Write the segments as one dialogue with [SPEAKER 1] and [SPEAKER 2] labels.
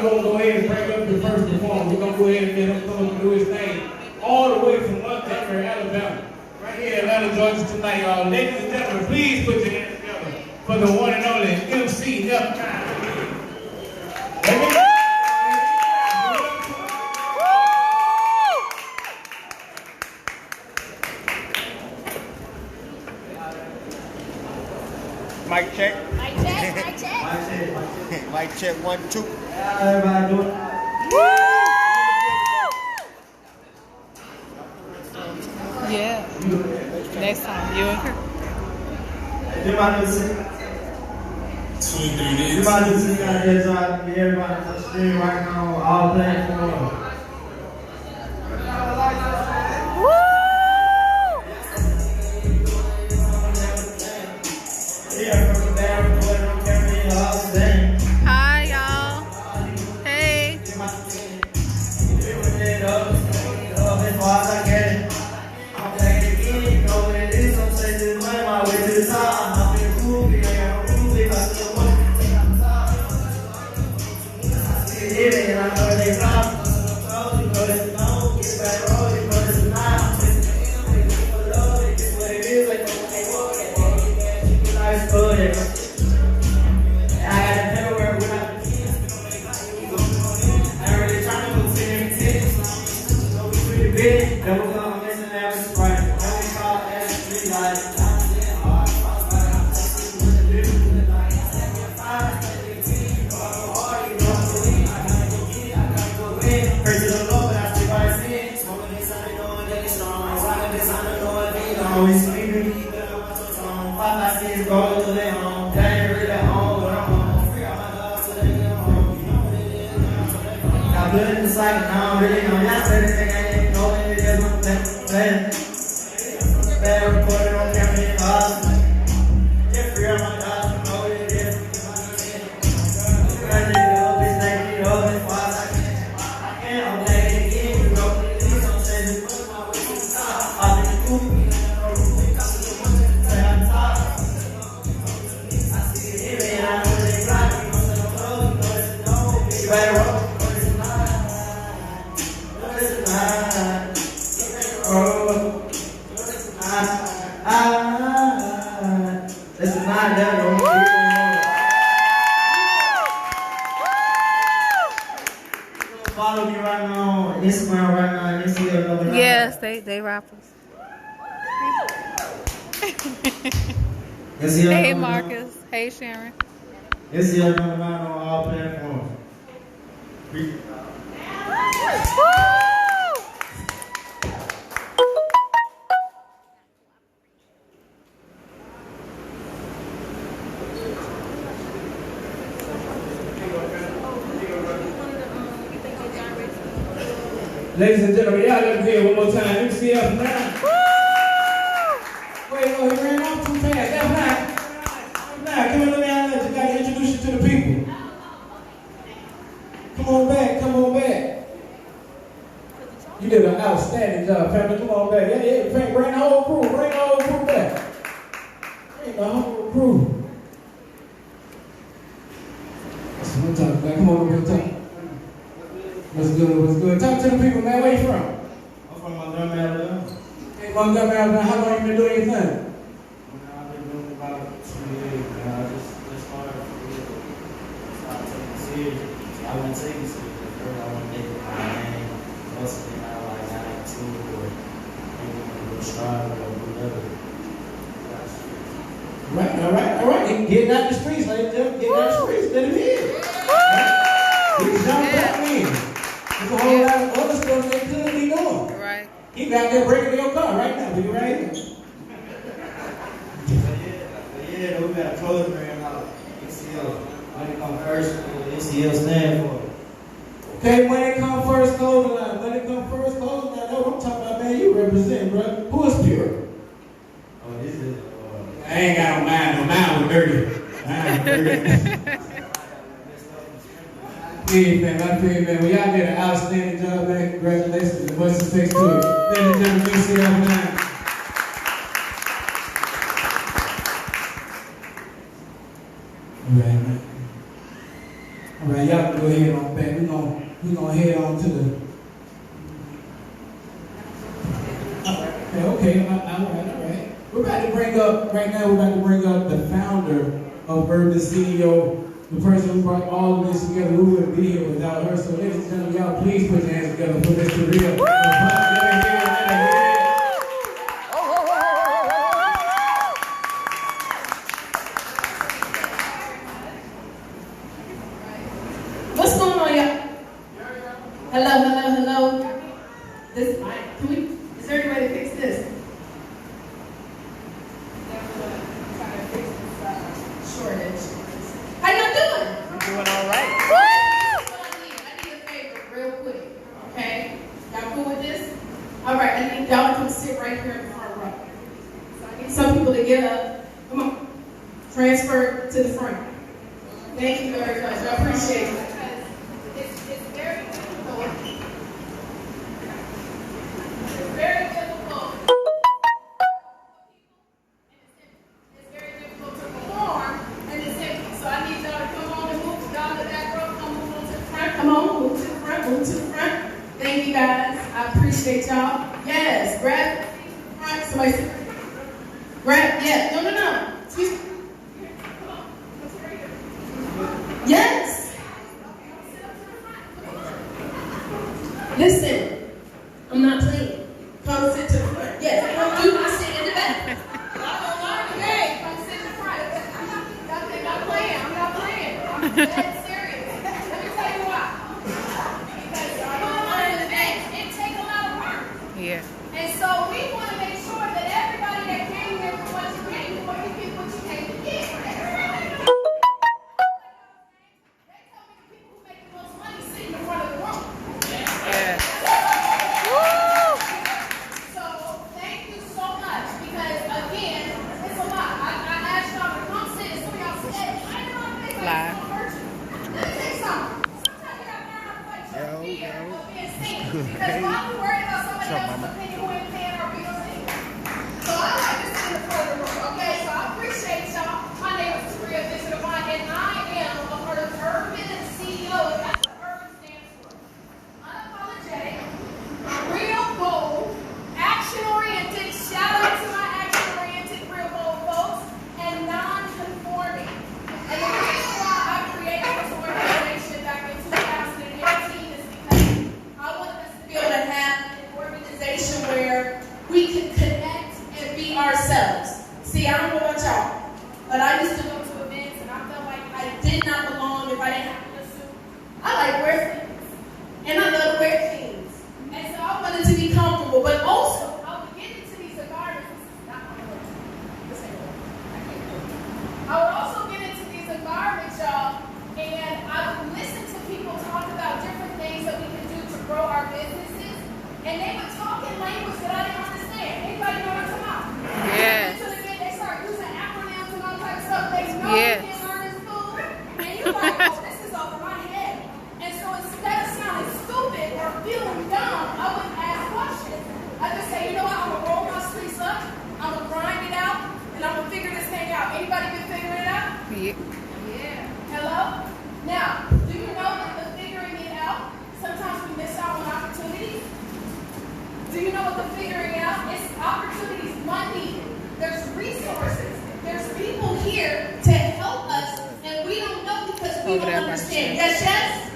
[SPEAKER 1] go ahead and bring up the first performer. We're gonna go ahead and get him come up and do his thing. All the way from Untitled, Alabama. Right here in Atlanta, Georgia tonight, y'all. Ladies and gentlemen, please put your hands together for the one and only MC F9.
[SPEAKER 2] Mic check.
[SPEAKER 3] Mic check, mic check.
[SPEAKER 2] Mic check, 1, 2.
[SPEAKER 4] Everybody do it.
[SPEAKER 5] Yeah. Next time, you and her.
[SPEAKER 4] Everybody sing. Everybody sing out there, so I can get everybody on the stream right now, all platforms.
[SPEAKER 5] Hi, y'all. Hey.
[SPEAKER 4] Follow me right now on Instagram right now.
[SPEAKER 5] Yes, they rappers. Hey, Marcus. Hey, Sharon.
[SPEAKER 4] It's the other on all platforms.
[SPEAKER 1] Ladies and gentlemen, y'all let me hear one more time. MCF9. Wait, he ran off too fast. F9. F9, come on, let me out there. You got to introduce you to the people. Come on back, come on back. You did an outstanding job, family. Come on back. Yeah, bring the whole crew. Bring the whole crew back. Bring the whole crew. That's what I'm talking about. Come on over here, talk. What's good? What's good? Talk to the people, man. Where you from?
[SPEAKER 4] I'm from Montgomery, Alabama.
[SPEAKER 1] Hey, Montgomery, Alabama. How long you been doing your thing?
[SPEAKER 4] I've been doing about 2 years. I just started taking it serious. I wouldn't take it serious. At first, I want to make it my name. Also, then I got into it, or maybe I'm going to go strive or whatever.
[SPEAKER 1] All right. Getting out the streets, ladies and gentlemen. Getting out the streets. Let him in. He's jumped up in. There's a whole lot of other stuff they could be doing.
[SPEAKER 5] Right.
[SPEAKER 1] He got there breaking your car right now. Be right here.
[SPEAKER 4] Yeah, we got a clothes brand out. ACL. When it come first, ACL stand for.
[SPEAKER 1] Okay, when it come first, clothing line. When it come first, clothing line. That's what I'm talking about, man. You represent, bro. Who is pure?
[SPEAKER 4] Oh, this is.
[SPEAKER 1] I ain't got no mind. No mind was dirty. Mind was dirty. Yeah, man, I feel man. Well, y'all did an outstanding job, man. Congratulations and much success to it. Ladies and gentlemen, please sit down now. All right, man. All right, y'all. go ahead on back. We're gonna head on to the. Okay. All right. We're about to bring up right now. We're about to bring up the founder of Urban CEO, the person who brought all of this together. We wouldn't be here without her. So, ladies and gentlemen, y'all please put your hands together for this career.
[SPEAKER 3] What's going on, y'all? Hello. This is there any way to fix this? Shortage. How y'all doing?
[SPEAKER 2] We're doing all right.
[SPEAKER 3] I need a favor real quick. Okay? Y'all cool with this? Alright, I need y'all to come sit right here in the front row. So I need some people to get up. Come on. Transfer to the front. Thank you very much. I appreciate it. It's very difficult. It's very difficult. It's very difficult to perform, and it's empty. So I need y'all to come on and move down the back row. Come move on to the front. Come on, move to the front. Move to the front. Thank you guys. I appreciate y'all. Yes, grab the front. Somebody sit. Grab. Yeah. No. Excuse me. Come on. Let's right here. Yes. Listen, I'm not playing. Come sit to the front. Yes, do not sit in the back. Okay, come sit in the front. I'm not playing. I'm dead serious. Let me tell you why. Because it takes a lot of work.
[SPEAKER 5] Yeah.
[SPEAKER 3] And so we want to make sure that everybody that came here for what you came for, you get what you came to get. Everybody knows. They tell me the people who make the most money sit in the front of the room.
[SPEAKER 5] Yeah.
[SPEAKER 3] So thank you so much because again, it's a lot. I asked y'all to come sit and some of y'all said, I know I'm making
[SPEAKER 5] Live.
[SPEAKER 3] it hurt you. Let me tell you something. Sometimes you gotta learn how to fight your fear of being seen. Because while we worry about somebody else's opinion who ain't paying our bills anyway. So I like to sit in the front of the room. Okay, so I appreciate y'all. My name is Sabrina Bishop Devine, and I am a part of Urban CEO. That's what Urban stands for. Unapologetic, real bold, action-oriented, shout out to my action-oriented, real bold folks, and non-conforming. And the reason why I created this organization back in 2018 is because I wanted us to be able to have an organization where we can connect and be ourselves. See, I don't know about y'all, but I used to go to events and I felt like I did not belong if I didn't have a suit. I like wear things, and I love to wear things. And so I wanted to be comfortable, but also I would get into these environments. I would also get into these environments, y'all, and I would listen to people talk about different things that we can do to grow our businesses, and they would talk in language that I didn't understand. Anybody know what I'm talking about?
[SPEAKER 5] Yes.
[SPEAKER 3] So they start using acronyms and all types of stuff they know
[SPEAKER 5] Yes.
[SPEAKER 3] you can't learn in school, and you're like, oh, this is over my head. And so instead of sounding stupid or feeling dumb, I would ask questions. I just say, you know what, I'm going to roll my sleeves up, I'm going to grind it out, and I'm going to figure this thing out. Anybody been figuring it out?
[SPEAKER 5] Yeah.
[SPEAKER 3] Yeah. Hello? Now, do you know that the figuring it out, sometimes we miss out on opportunities? Do you know what the figuring out is? Opportunities, money, there's resources, there's people here to help us, and we don't know because we
[SPEAKER 5] Over
[SPEAKER 3] don't
[SPEAKER 5] there by the
[SPEAKER 3] understand.
[SPEAKER 5] church.
[SPEAKER 3] Yes?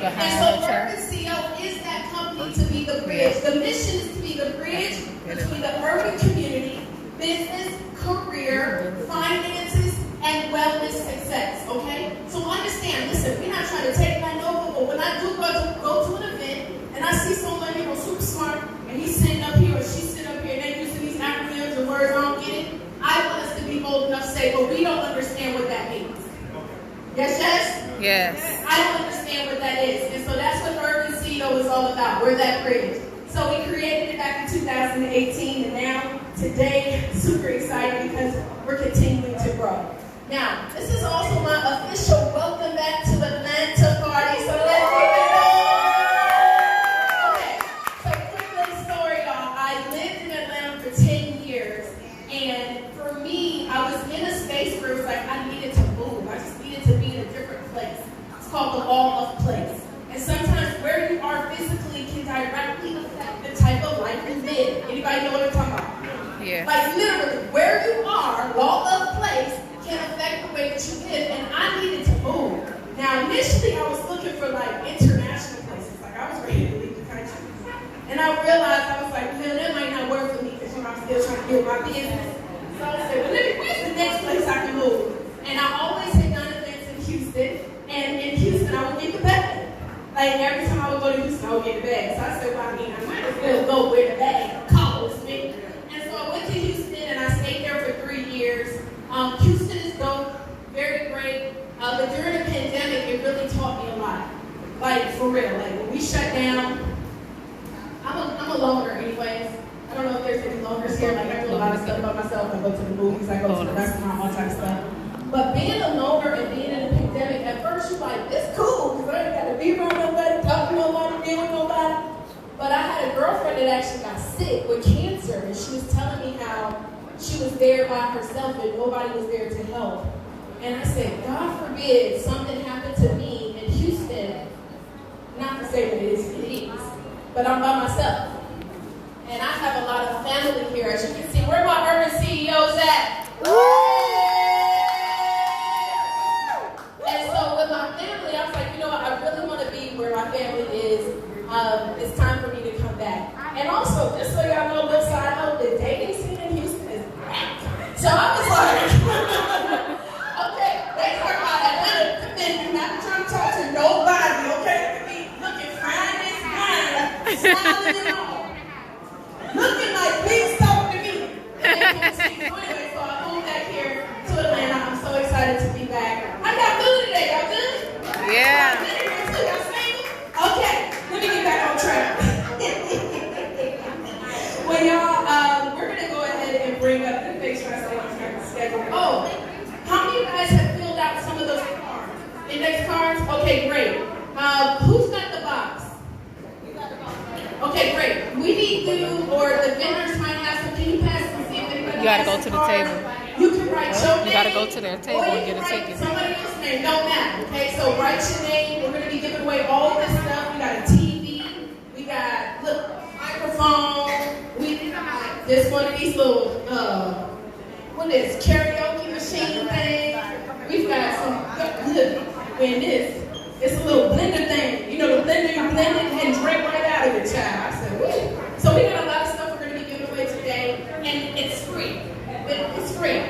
[SPEAKER 5] Behind
[SPEAKER 3] And
[SPEAKER 5] the
[SPEAKER 3] so
[SPEAKER 5] church.
[SPEAKER 3] Urban CEO is that company to be the bridge. The mission is to be the bridge between the urban community, business, career, finances, and wellness success. Okay? So understand, listen, we're not trying to take my note, but when I do go to an event and I see someone, you know, super smart, and he's sitting up here or she's sitting up here and they're using these acronyms and words I don't get it, I want us to be bold enough to say, well, we don't understand what that means. Yes?
[SPEAKER 5] Yes.
[SPEAKER 3] I don't understand what that is. And so that's what Urban CEO is all about. We're that bridge. So we created it back in 2018, and now, today, super excited because we're continuing to grow. Now, this is also my official welcome back to Atlanta party, so let's give it up. Okay, so quick little story, y'all. I lived in Atlanta for 10 years, and for me, I was in a space where it was like I needed to move. I just needed to be in a different place. It's called the Wall of Place. physically can directly affect the type of life you live. Anybody know what I'm talking about?
[SPEAKER 5] Yeah.
[SPEAKER 3] Like literally, where you are, law of place, can affect the way that you live. And I needed to move. Now, initially, I was looking for like international places. Like I was ready to leave the country. And I realized, I was like, man, that might not work for me because I'm still trying to get my business. So I said, well, where's the next place I can move? And I always had done events in Houston. And in Houston, I would get the bag. Like every time I would go to Houston, I would get the bag. So I said, well, I mean, I might as well go where the bag calls me. And so I went to Houston and I stayed there for 3 years. Houston is dope, very great. But during the pandemic, it really taught me a lot. Like for real, like when we shut down, I'm a loner anyways. I don't know if there's any loners here. Like I do a lot of stuff by myself. I go to the movies, I go to the restaurant, all type of stuff. But being a loner and being in a pandemic, at first you're like, it's cool, because I ain't got to be around nobody, talk to nobody, deal with nobody. But I had a girlfriend that actually got sick with cancer, and she was telling me how she was there by herself and nobody was there to help. And I said, God forbid something happened to me in Houston. Not to say that it is, but I'm by myself. And I have a lot of family here. As you can see, where my urban CEOs at? And so with my family, I was like, you know what, I really want to be where my family is. It's time for me to come back. And also, just so y'all know, little side note, the dating scene in Houston is back. So I was like, okay, they talk about Atlanta commitment, not trying to talk to nobody, okay? Be looking fine and fine, smiling and all. Looking like, please talk to me. And anyway, so I moved back here to Atlanta. I'm so excited to be back. I got good today. Y'all good?
[SPEAKER 5] Yeah.
[SPEAKER 3] Y'all single? Okay, let me get back on track. Well, y'all, we're going to go ahead and bring up the face schedule. Oh, how many of you guys have filled out some of those cards? Index cards? Okay, great. Who's got the box? Okay, great. We need to, or the vendors might have some. Can you pass and see if anybody
[SPEAKER 5] You gotta
[SPEAKER 3] has
[SPEAKER 5] go to
[SPEAKER 3] a
[SPEAKER 5] the
[SPEAKER 3] card?
[SPEAKER 5] table.
[SPEAKER 3] You can write your name.
[SPEAKER 5] You gotta go to their table
[SPEAKER 3] or you
[SPEAKER 5] and get a
[SPEAKER 3] can write
[SPEAKER 5] ticket.
[SPEAKER 3] Somebody else's name, don't matter. Okay, so write your name. We're going to be giving away all this stuff. We got a TV. We got microphone. We got this one of these little what is karaoke machine thing. We've got some look in this. It's a little blender thing. You know the blender you blend it and drink right out of it, child. I said, woo. So we got a lot of stuff we're going to be giving away today, and it's free. It's free.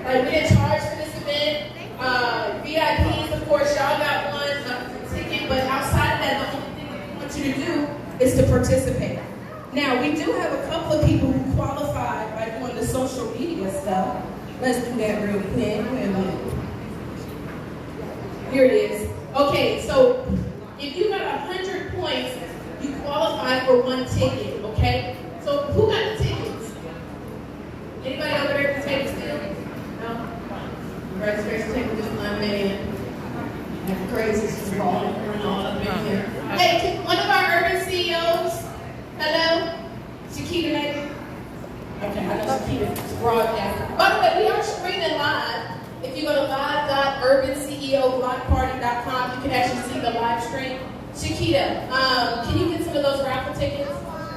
[SPEAKER 3] Like we didn't charge for this event. VIPs, of course, y'all got one ticket, but outside of that, the only thing that we want you to do is to participate. Now, we do have a couple of people who qualify by doing the social media stuff. Let's do that real quick. Wait a minute. Here it is. Okay, so if you got 100 points, you qualify for one ticket, okay? So who got the tickets? Anybody over there at the table still? No? Registration table, just one man. That's crazy, she's falling all up in here. Hey, one of our urban CEOs. Hello? Shakita, maybe? Okay, I know Shakita's broadcasting. By the way, we are streaming live. If you go to live.urbanceoblockparty.com, you can actually see the live stream. Shakita, can you get some of those raffle tickets?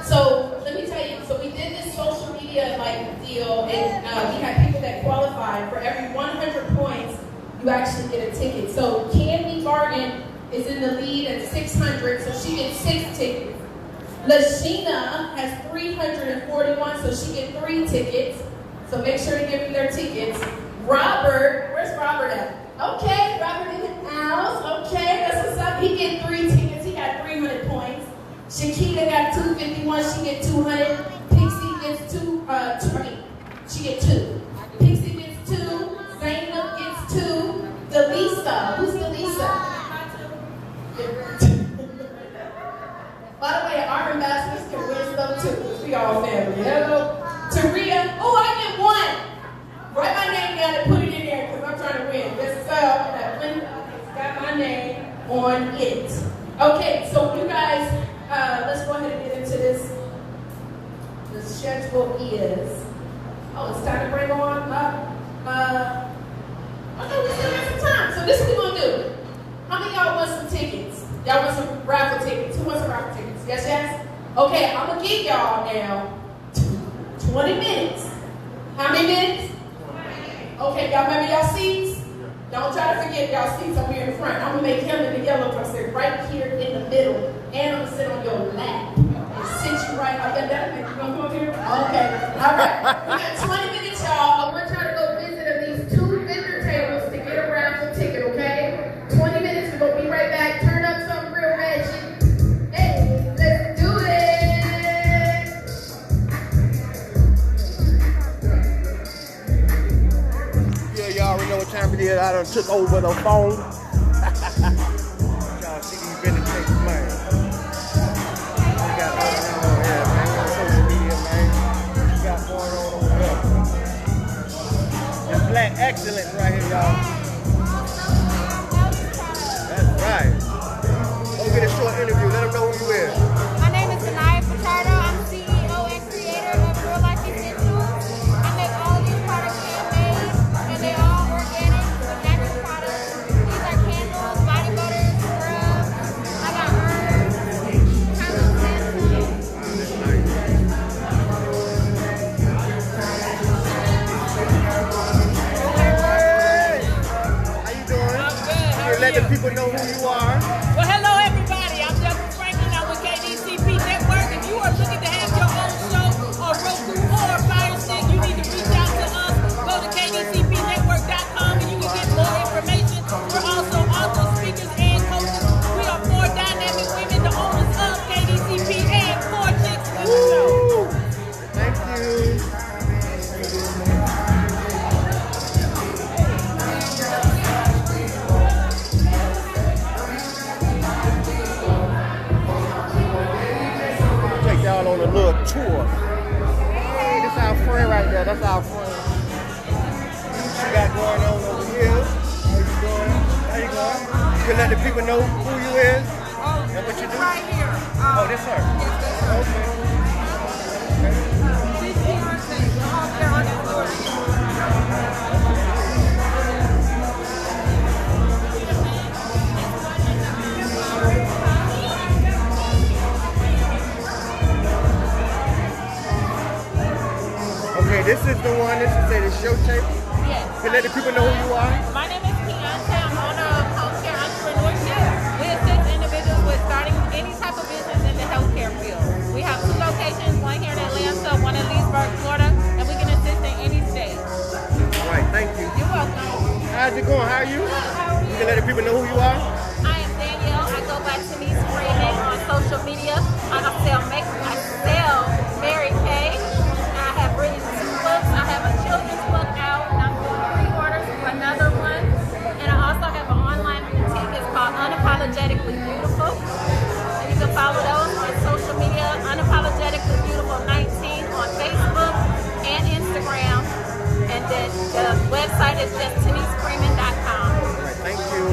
[SPEAKER 3] So let me tell you, so we did this social media deal, and we had people that qualified. For every 100 points, you actually get a ticket. So Candy Barton is in the lead at 600, so she gets 6 tickets. Lashina has 341, so she gets 3 tickets. So make sure to give them their tickets. Robert, where's Robert at? Okay, Robert in the house. Okay, that's what's up. He get 3 tickets. He got 300 points. Shakita got 251. She get 200. Pixie gets 2. She get 2. Pixie gets 2. Zainab gets 2. Delisa, who's Delisa? By the way, our ambassadors can win stuff too. We all family. Hello, Taria. Oh, I get 1. Write my name down and put it in there because I'm trying to win. This that one got my name on it. Okay, so you guys, let's go ahead and get into this. The schedule is. Oh, it's time to bring on up. Okay, we still got some time. So this is what we're gonna do. How many of y'all want some tickets? Y'all want some raffle tickets? Who wants some raffle tickets? Yes, yes? Okay, I'm going to give y'all now 20 minutes. How many minutes? Okay, y'all remember y'all seats? Don't try to forget y'all seats up here in the front. I'm going to make him and the yellow come sit right here in the middle. And I'm going to sit on your lap. And sit you right up there. You going to come up here? Okay. All right. We got 20 minutes, y'all. I want y'all to go visit at least 2 vendor tables to get a raffle ticket, okay? 20 minutes. We're going to be right back. Turn up some real ratchet. Hey, let's do it.
[SPEAKER 2] Yeah, y'all already know what time it is. I done took over the phone. Y'all see these vendor tables, man. We got going on over here, man. On social media, man. We got going on over here. It's black excellence right here, y'all. That's right. Go get a short interview. Let them know who you is.
[SPEAKER 6] My name is Untitled Chapter. I'm CEO and creator of Real Life Essentials. I make all of these products handmade, and they all organic with natural products. These are candles, body butter, scrubs. I got herbs, candles,
[SPEAKER 2] How you doing?
[SPEAKER 7] I'm good. How are
[SPEAKER 2] Let the
[SPEAKER 7] you?
[SPEAKER 2] people know who you are.
[SPEAKER 7] Well, hello everybody. I'm Deborah Franklin. I'm with KDCP Network. If you are looking to have your own show or Roku or Fire Stick, you need to reach out to us. Go to kdcpnetwork.com and you can get more information. We're also authors, speakers, and coaches. We are 4 dynamic women, the owners of KDCP and 4 chicks in the show.
[SPEAKER 2] Woo! Thank you. Take y'all on a little tour. Hey, this our friend right there. That's our friend. She got going on over here. How you doing? How you going? You can let the people know who you is and what you do.
[SPEAKER 6] right here.
[SPEAKER 2] Oh, this her. Okay.
[SPEAKER 6] These are the home care on the floor.
[SPEAKER 2] Okay, this is the one. This is the show tape.
[SPEAKER 6] Yes.
[SPEAKER 2] You can let the people know who you are.
[SPEAKER 6] My name is Keontae. I'm owner of Home Care Entrepreneurship. We assist individuals with starting any type of business in the healthcare field. We have 2 locations, one here in Atlanta, one in Leesburg, Florida, and we can assist in any state.
[SPEAKER 2] All right, thank you.
[SPEAKER 6] You're welcome.
[SPEAKER 2] How's it going? How are you?
[SPEAKER 6] How are
[SPEAKER 2] You
[SPEAKER 6] you?
[SPEAKER 2] can let the people know who you are.
[SPEAKER 6] I am Danielle. I go by Denise Freeman on social media. I sell Mary Kay. I have written 2 books. I have a children's book out, and I'm doing pre-orders for another one. And I also have an online boutique. It's called Unapologetically Beautiful. And you can follow those on social media, Unapologetically Beautiful 19 on Facebook and Instagram. And then the website is just TeniseFreeman.com.
[SPEAKER 2] All right, thank you.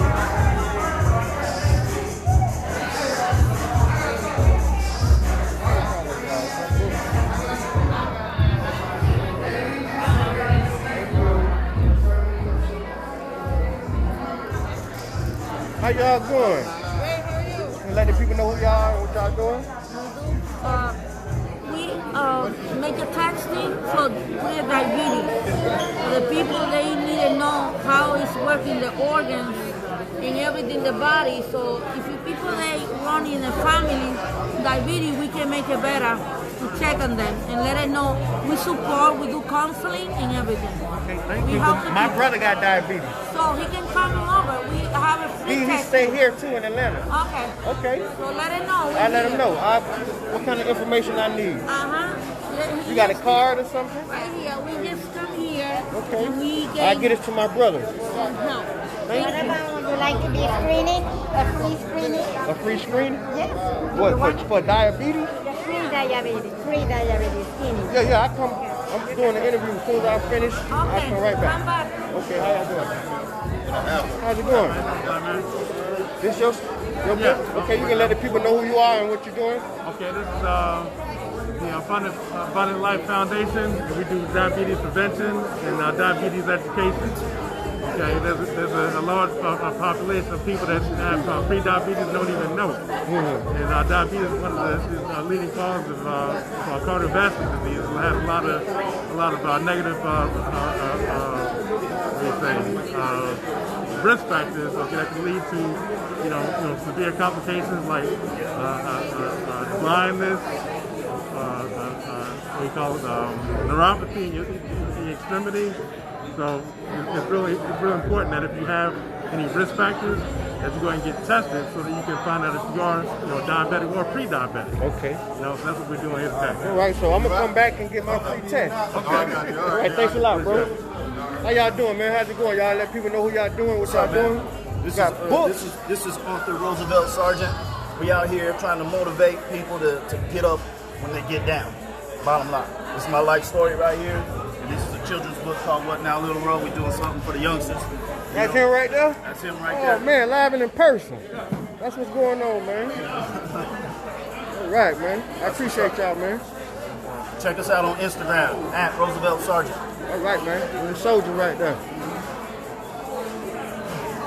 [SPEAKER 2] How y'all doing?
[SPEAKER 6] Great, how are you?
[SPEAKER 2] Can you let the people know who y'all are and what y'all doing?
[SPEAKER 8] We make a testing for diabetes. The people, they need to know how it's working the organs and everything in the body. So if you people they run in a family diabetes, we can make it better to check on them and let them know we support, we do counseling and everything.
[SPEAKER 2] Okay, thank
[SPEAKER 8] We
[SPEAKER 2] you.
[SPEAKER 8] help the
[SPEAKER 2] My
[SPEAKER 8] people.
[SPEAKER 2] brother got diabetes.
[SPEAKER 8] So he can come over. We have a free
[SPEAKER 2] He
[SPEAKER 8] test.
[SPEAKER 2] stay here too in Atlanta.
[SPEAKER 8] Okay.
[SPEAKER 2] Okay.
[SPEAKER 8] So let him know.
[SPEAKER 2] I let him know. What kind of information I need. You got a card or something?
[SPEAKER 8] Right here. We just come here.
[SPEAKER 2] Okay.
[SPEAKER 8] And we
[SPEAKER 2] I get it to my brother.
[SPEAKER 8] help.
[SPEAKER 2] Thank you.
[SPEAKER 9] Would you like to be screening? A free screening?
[SPEAKER 2] A free screening?
[SPEAKER 9] Yes.
[SPEAKER 2] What, for diabetes?
[SPEAKER 9] Free diabetes. Free diabetes screening.
[SPEAKER 2] Yeah, I come. I'm doing the interview. As soon as I finish, I come right back.
[SPEAKER 8] Come back.
[SPEAKER 2] Okay, how y'all doing? How's it going? This your book? Okay, you can let the people know who you are and what you're doing.
[SPEAKER 10] Okay, this is the Abundant Life Foundation. We do diabetes prevention and diabetes education. Okay, there's a large population of people that have pre-diabetes don't even know. And diabetes is one of the leading causes of cardiovascular disease. It has a lot of negative risk factors that can lead to severe complications like blindness, what we call neuropathy in the extremity. So it's really important that if you have any risk factors, that you go and get tested so that you can find out if you are diabetic or pre-diabetic.
[SPEAKER 2] Okay.
[SPEAKER 10] So that's what we're doing here today.
[SPEAKER 2] All right, so I'm gonna come back and get my free test.
[SPEAKER 10] Okay.
[SPEAKER 2] All right, thanks a lot, bro. How y'all doing, man? How's it going? Y'all let people know who y'all doing, what y'all doing?
[SPEAKER 11] This is Author Roosevelt Sargent. We out here trying to motivate people to get up when they get down. Bottom line. This is my life story right here. And this is a children's book called What Now Little World. We're doing something for the youngsters.
[SPEAKER 2] That's him right there?
[SPEAKER 11] That's him right there.
[SPEAKER 2] Oh man, live and in person. That's what's going on, man. All right, man. I appreciate y'all, man.
[SPEAKER 11] Check us out on Instagram at Roosevelt Sargent.
[SPEAKER 2] All right, man. You're a soldier right there.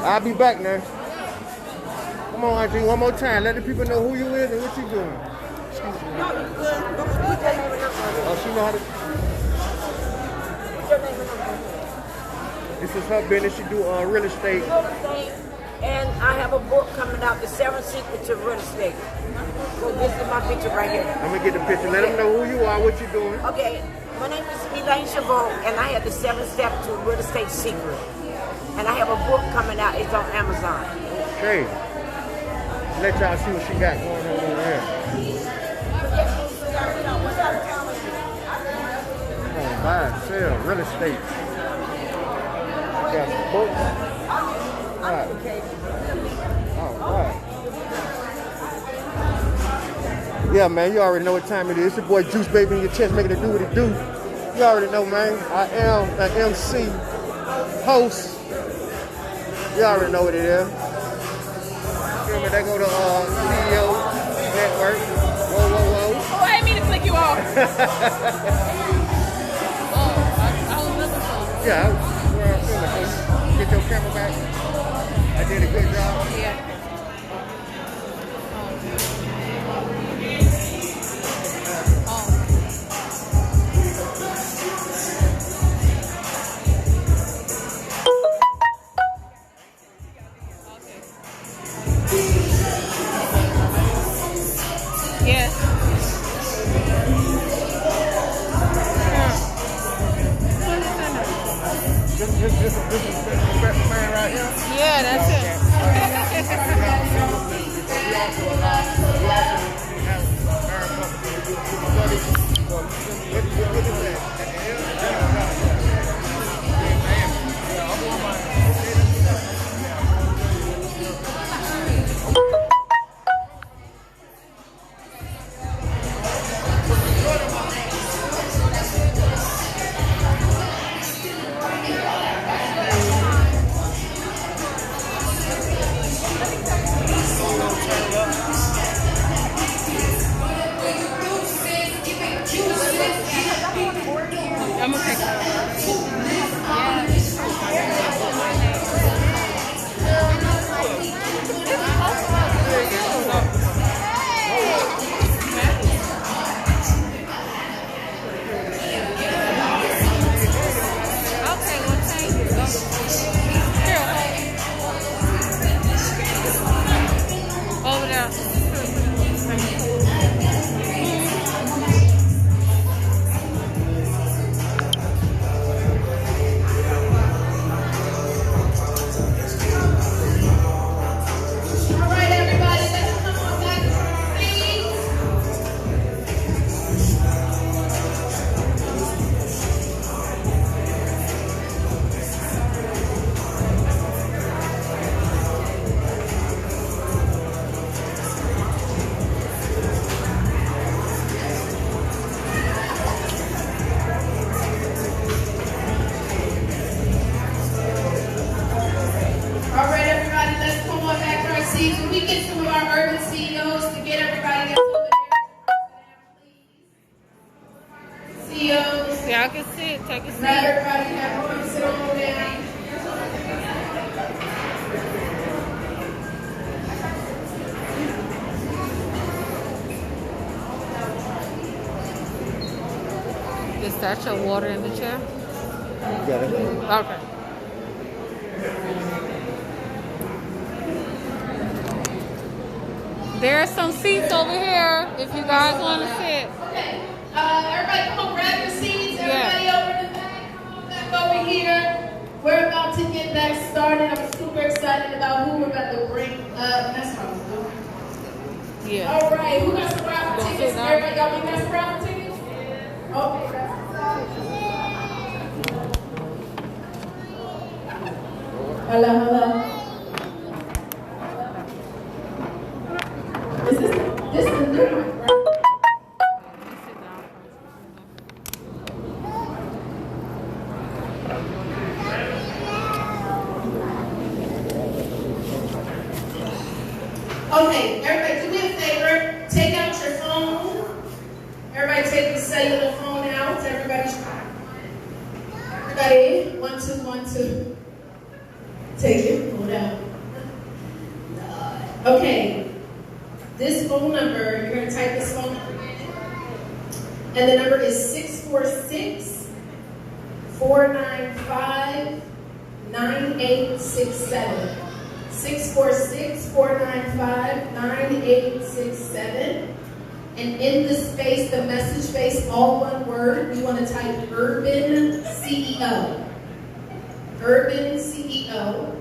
[SPEAKER 2] I'll be back now. Come on, Auntie, one more time. Let the people know who you is and what you doing. Oh, she know how to. This is her business. She do real estate.
[SPEAKER 12] And I have a book coming out, The 7 Secrets of Real Estate. So this is my picture right here.
[SPEAKER 2] I'm going to get the picture. Let them know who you are, what you're doing.
[SPEAKER 12] Okay, my name is Elaine Chabot, and I have the 7 Steps to Real Estate Secret. And I have a book coming out. It's on Amazon.
[SPEAKER 2] Okay. Let y'all see what she got going on over there. Buy, sell, real estate. Got some books. All right. All right. Yeah, man, you already know what time it is. It's your boy Juice Baby in your chest making it do what it do. You already know, man. I am an MC, host. You already know what it is. Feel me? They go to CEO Network. Whoa, whoa, whoa.
[SPEAKER 7] Oh, I didn't mean to flick you off.
[SPEAKER 2] Yeah, where I'm feeling. Get your camera back. I did a good job.
[SPEAKER 7] Yeah.
[SPEAKER 2] This is the best man right here?
[SPEAKER 7] Yeah, that's it.
[SPEAKER 2] We also have Aaron Buffett to do studies. What is that? At the end?
[SPEAKER 7] I'm gonna take
[SPEAKER 3] Can we get some of our urban CEOs to get everybody that's over there, please? CEOs.
[SPEAKER 7] Yeah, I can sit. Take a seat.
[SPEAKER 3] Let everybody have room to sit over there.
[SPEAKER 5] Is that your water in the chair?
[SPEAKER 2] Got it.
[SPEAKER 5] Okay. There are some seats over here if you guys want to sit.
[SPEAKER 3] Okay. Everybody come on, grab your seats. Everybody over in the back. Come on back over here. We're about to get back started. I'm super excited about who we're about to bring up. That's what I was doing.
[SPEAKER 5] Yeah.
[SPEAKER 3] All right. Who got some raffle tickets? Everybody got some raffle tickets? Okay. Hello, hello. This is the new one, right? Okay, everybody do me a favor. Take out your phone. Everybody take the cellular phone out. Everybody, 1, 2, 1, 2. Take it, pull it out. Okay, this phone number, you're going to type this phone number in. And the number is 646-495-9867. 646-495-9867. And in the space, the message space, all one word, you want to type Urban CEO. Urban CEO.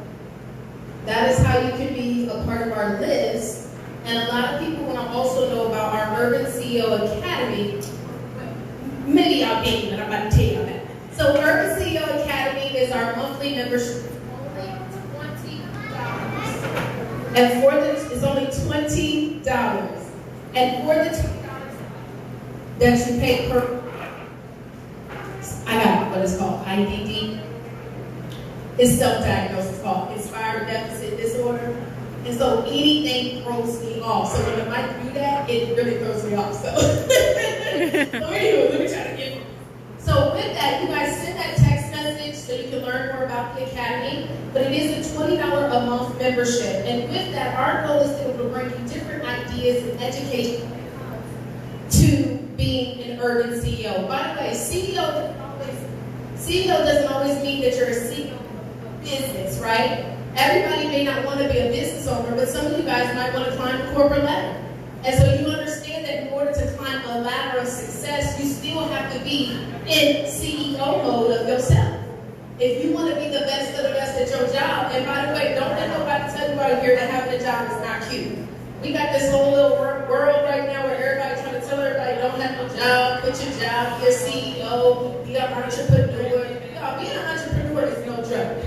[SPEAKER 3] That is how you can be a part of our list. And a lot of people want to also know about our Urban CEO Academy. Maybe y'all didn't, but I'm about to tell you that. So Urban CEO Academy is our monthly membership. And for this, it's only $20. And for the $20 that you pay per, I got what it's called, IDD. It's self-diagnosis called Inspired Deficit Disorder. And so anything throws me off. So when I might do that, it really throws me off. So let me try to get it. So with that, you guys send that text message so you can learn more about the Academy. But it is a $20 a month membership. And with that, our goal is to be able to bring you different ideas and education to being an urban CEO. By the way, CEO doesn't always mean that you're a CEO of business, right? Everybody may not want to be a business owner, but some of you guys might want to climb the corporate ladder. And so you understand that in order to climb a ladder of success, you still have to be in CEO mode of yourself. If you want to be the best of the best at your job, and by the way, don't let nobody tell you out here that having a job is not cute. We got this whole little world right now where everybody's trying to tell everybody don't have no job, quit your job, be a CEO, be an entrepreneur. No, being an entrepreneur is no joke.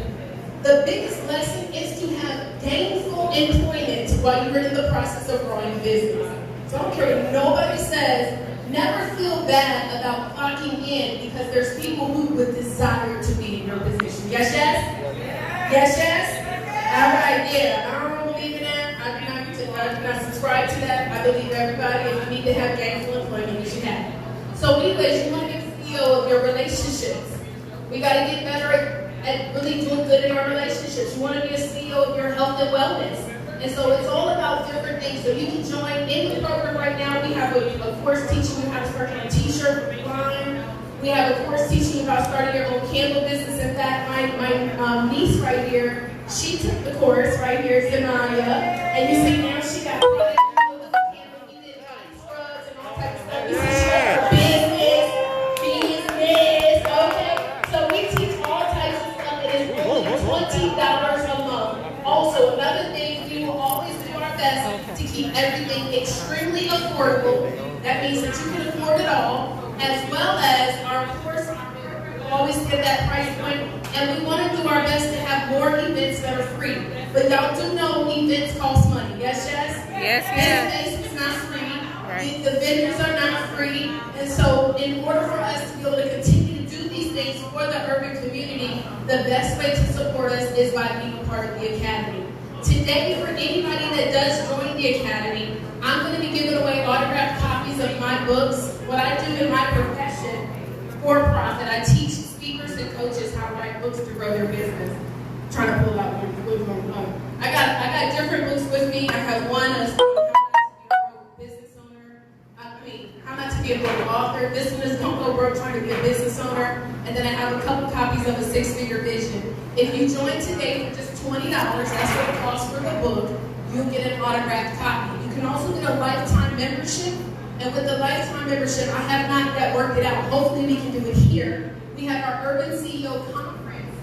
[SPEAKER 3] The biggest lesson is to have gainful employment while you're in the process of growing a business. So I don't care what nobody says, never feel bad about clocking in because there's people who would desire to be in your position. Yes, yes? Yes, yes? All right, yeah. I don't believe in that. I do not subscribe to that. I believe everybody, if you need to have gainful employment, you should have it. So anyways, you want to get the CEO of your relationships. We got to get better at really doing good in our relationships. You want to be a CEO of your health and wellness. And so it's all about different things. So you can join in the program right now. We have a course teaching you how to start your own t-shirt line. We have a course teaching you about starting your own candle business. In fact, my niece right here, she took the course right here, Zanaya. And you see now she got candle, we did scrubs and all types of stuff. You see she has her business, okay? So we teach all types of stuff that is only $20 a month. Also, another thing, we will always do our best to keep everything extremely affordable. That means that you can afford it all, as well as our course will always get that price point. And we want to do our best to have more events that are free. But y'all do know events cost money. Yes, yes?
[SPEAKER 5] Yes, yes.
[SPEAKER 3] This space is not free. Right. The vendors are not free. And so in order for us to be able to continue to do these things for the urban community, the best way to support us is by being a part of the Academy. Today, for anybody that does join the Academy, I'm going to be giving away autographed copies of my books. What I do in my profession, for profit, I teach speakers and coaches how to write books to grow their business. I'm trying to pull out which one. I got different books with me. I have one, a business owner. how not to be a book author. This one is Don't Go Broke Trying to Be a Business Owner. And then I have a couple copies of A Six-Figure Vision. If you join today for just $20, that's what it costs for the book, you'll get an autographed copy. You can also get a lifetime membership. And with the lifetime membership, I have not yet worked it out. Hopefully we can do it here. We have our Urban CEO Conference.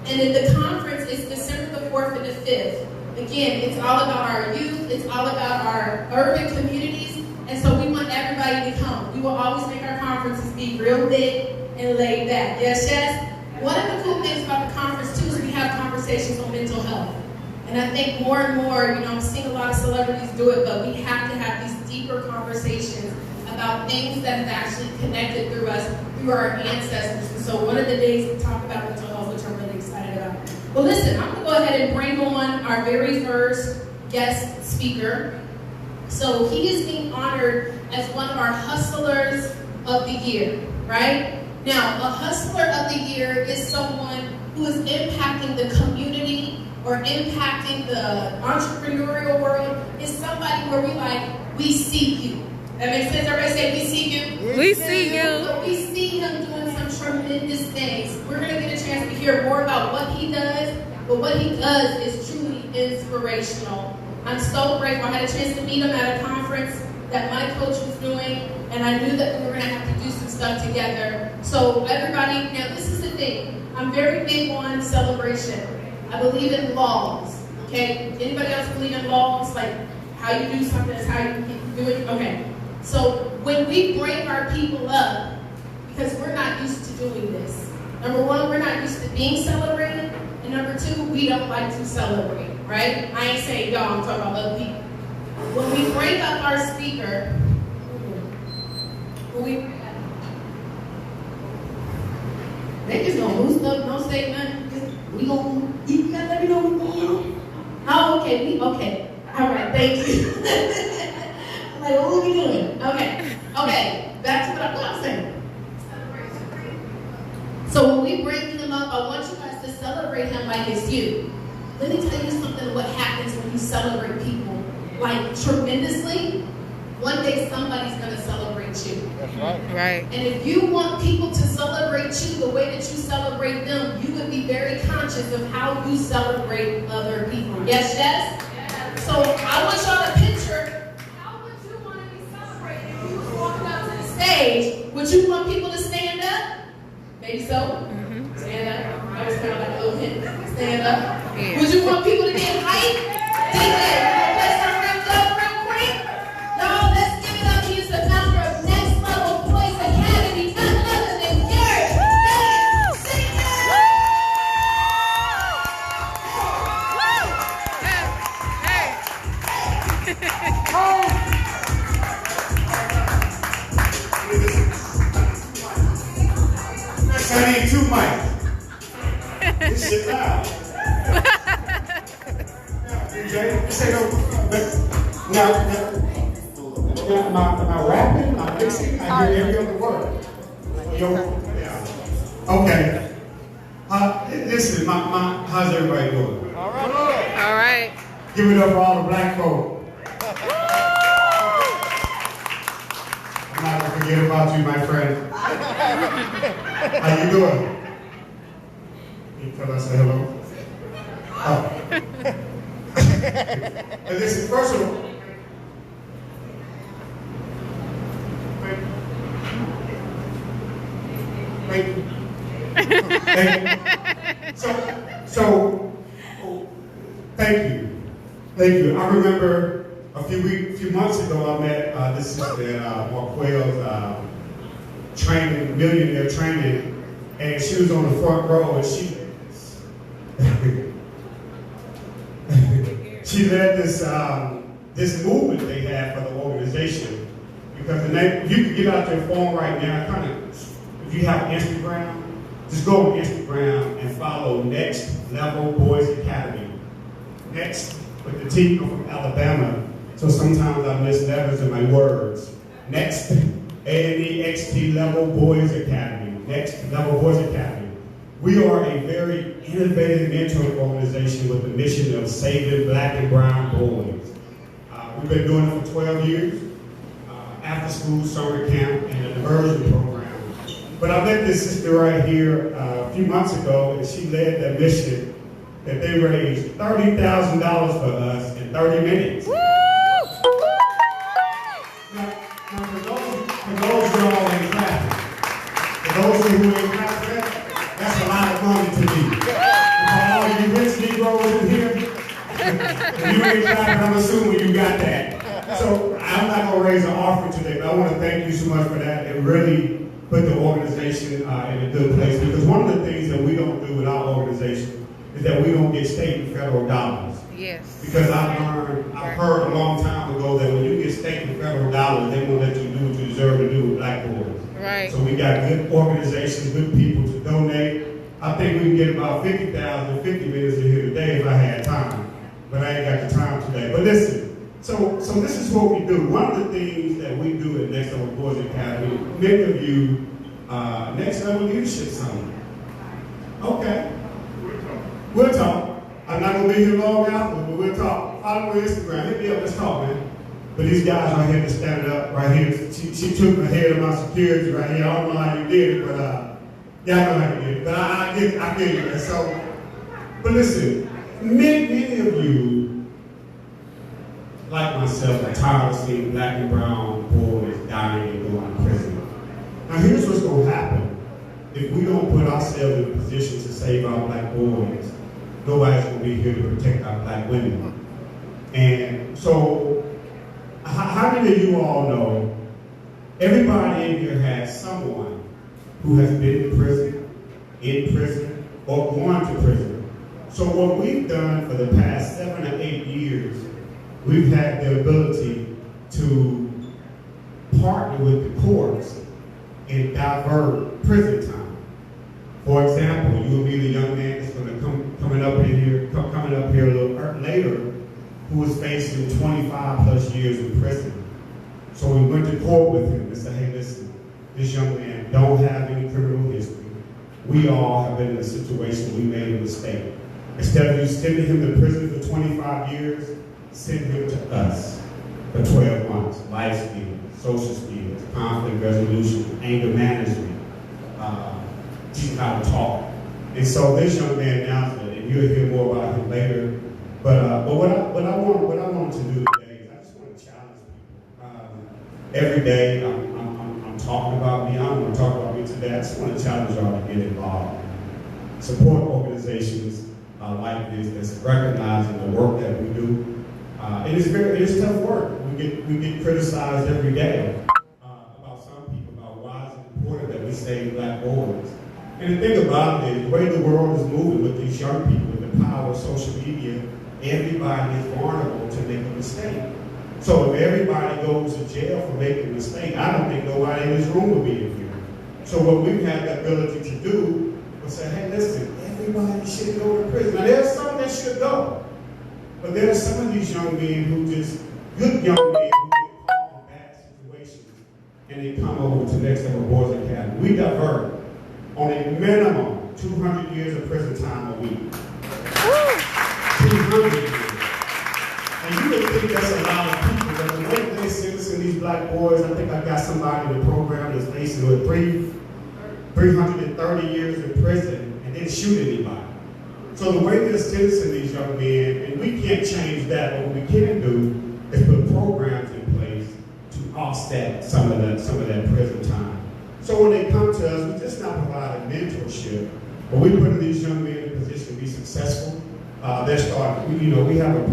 [SPEAKER 3] And in the conference, it's December the 4th and the 5th. Again, it's all about our youth. It's all about our urban communities. And so we want everybody to come. We will always make our conferences be real big and laid back. Yes, yes? One of the cool things about the conference, too, is we have conversations on mental health. And I think more and more, I'm seeing a lot of celebrities do it, but we have to have these deeper conversations about things that have actually connected through us, through our ancestors. And so one of the days we talk about mental health, which I'm really excited about. Well, listen, I'm going to go ahead and bring on our very first guest speaker. So he is being honored as one of our Hustlers of the Year, right? Now, a Hustler of the Year is someone who is impacting the community or impacting the entrepreneurial world. Is somebody where we see you. That makes sense? Everybody say, we see you?
[SPEAKER 5] We see you.
[SPEAKER 3] So we see him doing some tremendous things. We're going to get a chance to hear more about what he does, but what he does is truly inspirational. I'm so grateful. I had a chance to meet him at a conference that my coach was doing, and I knew that we were going to have to do some stuff together. So everybody, now this is the thing. I'm very big on celebration. I believe in laws, okay? Anybody else believe in laws? Like how you do something is how you do it? Okay. So when we bring our people up, because we're not used to doing this. Number one, we're not used to being celebrated. And number two, we don't like to celebrate, right? I ain't saying y'all, I'm talking about other people. When we bring up our speaker, they just gonna boost up, don't say nothing. You gotta let me know what's going on. Oh, okay, okay. All right, thank you. I'm like, what are we doing? Okay, back to what I'm saying. So when we bring him up, I want you guys to celebrate him like it's you. Let me tell you something what happens when you celebrate people. Like tremendously, one day somebody's gonna celebrate you.
[SPEAKER 2] That's right.
[SPEAKER 5] Right.
[SPEAKER 3] And if you want people to celebrate you the way that you celebrate them, you would be very conscious of how you celebrate other people. Yes, yes? So I want y'all to picture, how would you want to be celebrated if you was walking up to the stage? Would you want people to stand up? Maybe so. Mm-hmm. Stand up. I was kind of like a little hint. Stand up. Yeah. Would you want people to get hype? Let's start wrapped up real quick. Y'all, let's give it up. He's the founder of Next Level Voice Academy. None other than Garrett.
[SPEAKER 1] I need two mics. This shit loud. Now, am I rapping? Am I mixing? I hear every other word. Yeah. Okay. Listen, how's everybody doing?
[SPEAKER 2] All right.
[SPEAKER 1] Give it up for all the black folk. I'm not going to forget about you, my friend. How you doing? Can you tell us hello? Oh. And listen, first of all, So, thank you. Thank you. I remember a few months ago I met this sister at Marquelle's training, millionaire training, and she was on the front row, and she led this movement they had for the organization. Because the name, you can get out your phone right now, if you have Instagram, just go on Instagram and follow Next Level Boys Academy. Next, with the T, I'm from Alabama, so sometimes I miss letters in my words. Next, A-N-E-X-T Level Boys Academy. Next Level Boys Academy. We are a very innovative mentoring organization with the mission of saving black and brown boys. We've been doing it for 12 years.
[SPEAKER 13] after-school summer camp and a diversion program. But I met this sister right here a few months ago, and she led that mission that they raised $30,000 for us in 30 minutes. Now, for those who all ain't clapping, for those who ain't clapping, that's a lot of money to me. For all you rich Negroes in here, if you ain't clapping, I'm assuming you got that. So I'm not going to raise an offering today, but I want to thank you so much for that. It really put the organization in a good place, because one of the things that we don't do with our organization is that we don't get state and federal dollars.
[SPEAKER 5] Yes.
[SPEAKER 13] Because I've heard a long time ago that when you get state and federal dollars, they won't let you do what you deserve to do with black boys.
[SPEAKER 5] Right.
[SPEAKER 13] So we got good organizations, good people to donate. I think we can get about 50,000, 50 minutes in here today if I had time. But I ain't got the time today. But listen, so this is what we do. One of the things that we do at Next Level Boys Academy, many of you, Next Level Leadership Summit. Okay. We'll talk. I'm not going to be here long after, but we'll talk. Follow me on Instagram. Hit me up. Let's talk, man. But these guys right here to stand up right here. She took my head of my security right here. I don't know how you did it, but yeah, I know how you did it. But I get it. And so, but listen, many of you, like myself, are tired of seeing black and brown boys dying and going to prison. Now here's what's going to happen. If we don't put ourselves in a position to save our black boys, nobody's going to be here to protect our black women. And so, how many of you all know, everybody in here has someone who has been in prison, or going to prison. So what we've done for the past 7 or 8 years, we've had the ability to partner with the courts and divert prison time. For example, you will meet a young man that's going to coming up here a little later, who is facing 25 plus years in prison. So we went to court with him and said, hey, listen, this young man don't have any criminal history. We all have been in a situation we made a mistake. Instead of you sending him to prison for 25 years, send him to us for 12 months. Life skills, social skills, conflict resolution, anger management, teach how to talk. And so this young man now, and you'll hear more about him later. But what I want to do today is I just want to challenge people. Every day I'm talking about me. I don't want to talk about me today. I just want to challenge y'all to get involved. Support organizations like this that's recognizing the work that we do. It is tough work. We get criticized every day about some people about why it's important that we save black boys. And the thing about it is, the way the world is moving with these young people, with the power of social media, everybody is vulnerable to make a mistake. So if everybody goes to jail for making a mistake, I don't think nobody in this room will be in here. So what we've had the ability to do was say, hey, listen, everybody should go to prison. Now there's some that should go, but there's some of these young men who good young men who get caught in bad situations, and they come over to Next Level Boys Academy. We divert on a minimum 200 years of prison time a week. 200 years. And you would think that's a lot of people, but the way they sentencing these black boys, I think I got somebody in the program that's facing with 330 years in prison and didn't shoot anybody. So the way they're sentencing these young men, and we can't change that, but what we can do is put programs in place to offset some of that prison time. So when they come to us, we just not provide mentorship, but we put these young men in a position to be successful. They're starting, we have a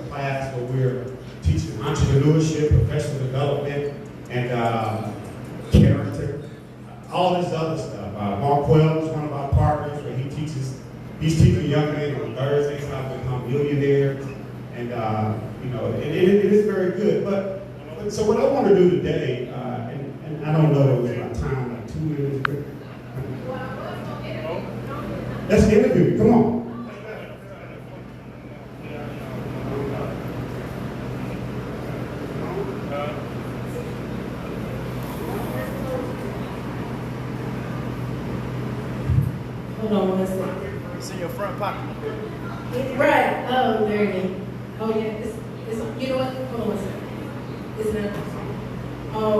[SPEAKER 13] class where we're teaching entrepreneurship, professional development, and character, all this other stuff. Marquell is one of our partners where he's teaching young men on Thursdays how to become millionaires, and it is very good. But so what I want to do today, and I don't know if it was my time, like 2 minutes. Let's interview. Come on.
[SPEAKER 14] Hold on one second.
[SPEAKER 11] It's in your front pocket.
[SPEAKER 14] Right. Oh, there it is. Oh, yeah. It's you know what? Hold on one second. It's not. Oh,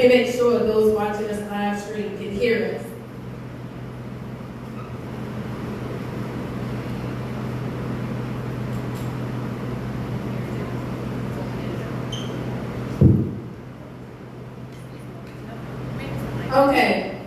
[SPEAKER 14] me make sure those watching us live stream can hear us. Okay.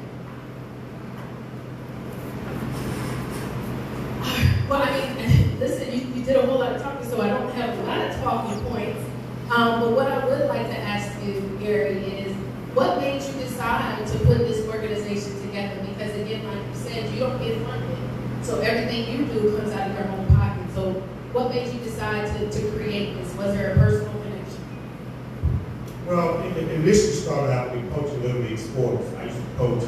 [SPEAKER 14] Well, I mean, listen, you did a whole lot of talking, so I don't have a lot of talking points. But what I would like to ask you, Gary, is what made you decide to put this organization together? Because again, like you said, you don't get funded. So everything you do comes out of your own pocket. So what made you decide to create this? Was there a personal connection?
[SPEAKER 13] Well, it initially started out with coaching Little League sports. I used to coach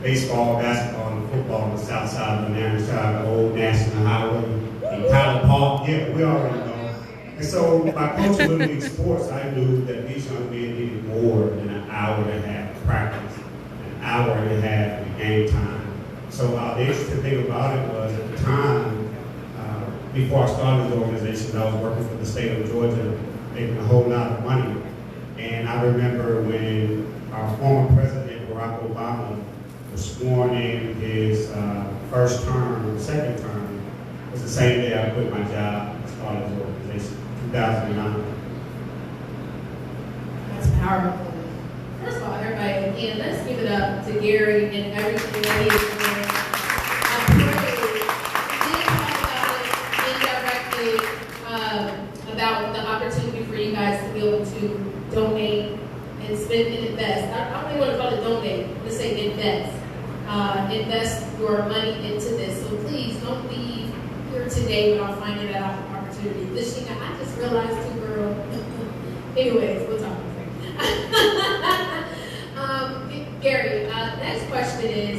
[SPEAKER 13] baseball, basketball, and football on the south side of the Banana side, the old National Highway, in Tyler Park. Yeah, we already know. And so by coaching Little League sports, I knew that these young men needed more than an hour and a half of practice, an hour and a half of game time. So the interesting thing about it was at the time, before I started this organization, I was working for the state of Georgia, making a whole lot of money. And I remember when our former president, Barack Obama, was sworn in his first term, second term, it was the same day I quit my job and started this organization, 2009.
[SPEAKER 14] That's powerful. First of all, everybody, again, let's give it up to Gary and everything that he is doing. I pray we did talk about it indirectly about the opportunity for you guys to be able to donate and spend and invest. I don't even want to call it donate, let's say invest. Invest your money into this. So please don't leave here today without finding that opportunity. Lishina, I just realized too, girl. Anyways, we'll talk. Gary, next question is,